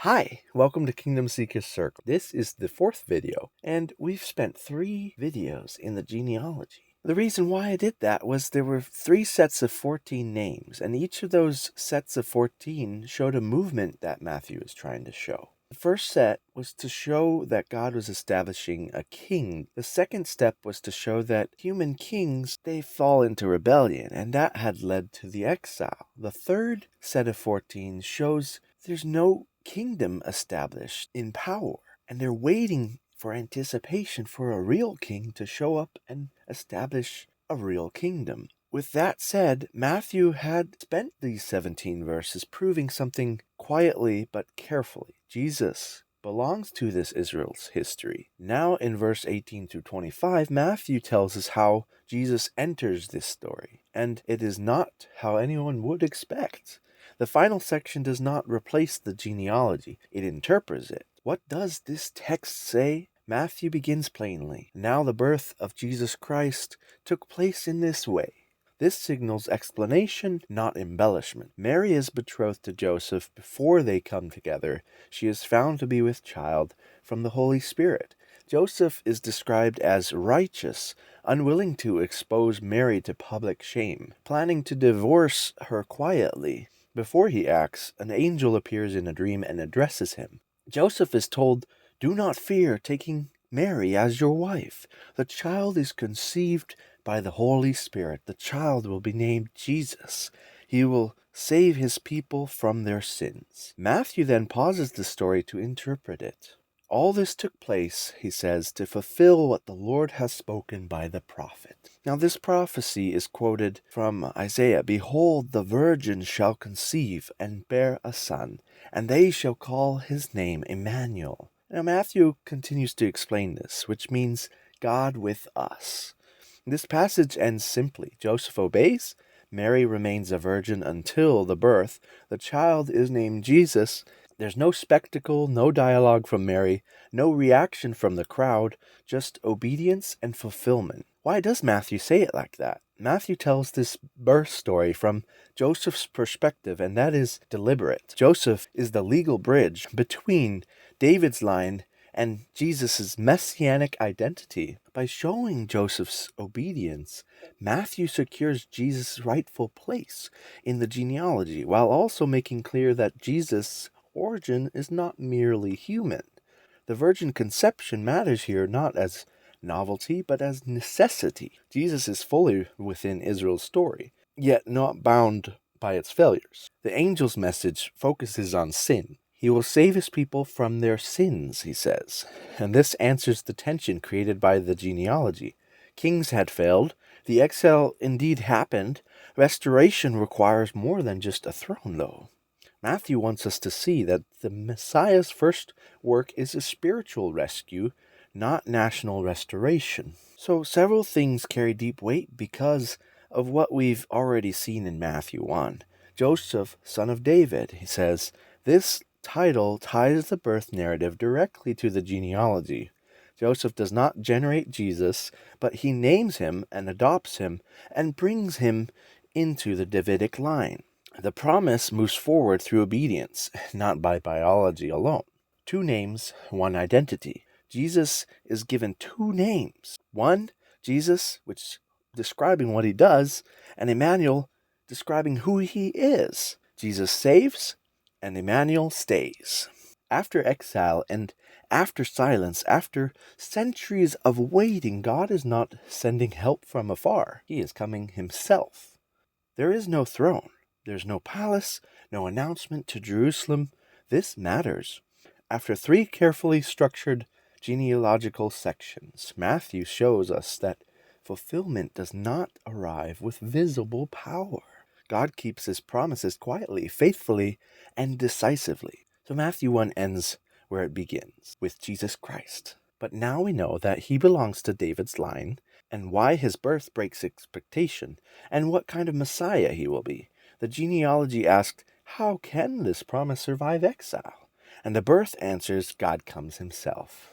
Hi, welcome to Kingdom Seekers Circle. This is the fourth video, and we've spent 3 videos in the genealogy. The reason why I did that was there were 3 sets of 14 names, and each of those sets of 14 showed a movement that Matthew is trying to show. The first set was to show that God was establishing a king. The second step was to show that human kings, they fall into rebellion, and that had led to the exile. The third set of 14 shows there's no kingdom established in power, and they're waiting for anticipation for a real king to show up and establish a real kingdom. With that said, Matthew had spent these 17 verses proving something quietly but carefully. Jesus belongs to this Israel's history. Now in verse 18 through 25, Matthew tells us how Jesus enters this story, and it is not how anyone would expect. The final section does not replace the genealogy, it interprets it. What does this text say? Matthew begins plainly. Now the birth of Jesus Christ took place in this way. This signals explanation, not embellishment. Mary is betrothed to Joseph before they come together. She is found to be with child from the Holy Spirit. Joseph is described as righteous, unwilling to expose Mary to public shame, planning to divorce her quietly. Before he acts, an angel appears in a dream and addresses him. Joseph is told, "Do not fear taking Mary as your wife. The child is conceived by the Holy Spirit. The child will be named Jesus. He will save his people from their sins." Matthew then pauses the story to interpret it. All this took place, he says, to fulfill what the Lord has spoken by the prophet. Now this prophecy is quoted from Isaiah. "Behold, the virgin shall conceive and bear a son, and they shall call his name Emmanuel." Now Matthew continues to explain this, which means God with us. This passage ends simply. Joseph obeys. Mary remains a virgin until the birth. The child is named Jesus. There's no spectacle, no dialogue from Mary, no reaction from the crowd, just obedience and fulfillment. Why does Matthew say it like that? Matthew tells this birth story from Joseph's perspective, and that is deliberate. Joseph is the legal bridge between David's line and Jesus' messianic identity. By showing Joseph's obedience, Matthew secures Jesus' rightful place in the genealogy, while also making clear that Jesus' origin is not merely human. The virgin conception matters here not as novelty, but as necessity. Jesus is fully within Israel's story, yet not bound by its failures. The angel's message focuses on sin. He will save his people from their sins, he says. And this answers the tension created by the genealogy. Kings had failed. The exile indeed happened. Restoration requires more than just a throne, though. Matthew wants us to see that the Messiah's first work is a spiritual rescue, not national restoration. So several things carry deep weight because of what we've already seen in Matthew 1. Joseph, son of David, he says, this title ties the birth narrative directly to the genealogy. Joseph does not generate Jesus, but he names him and adopts him and brings him into the Davidic line. The promise moves forward through obedience, not by biology alone. 2 names, 1 identity. Jesus is given 2 names. One, Jesus, which describing what he does, and Emmanuel, describing who he is. Jesus saves, and Emmanuel stays. After exile and after silence, after centuries of waiting, God is not sending help from afar. He is coming himself. There is no throne. There's no palace, no announcement to Jerusalem. This matters. After 3 carefully structured genealogical sections, Matthew shows us that fulfillment does not arrive with visible power. God keeps his promises quietly, faithfully, and decisively. So Matthew 1 ends where it begins, with Jesus Christ. But now we know that he belongs to David's line, and why his birth breaks expectation, and what kind of Messiah he will be. The genealogy asked, how can this promise survive exile? And the birth answers, God comes himself.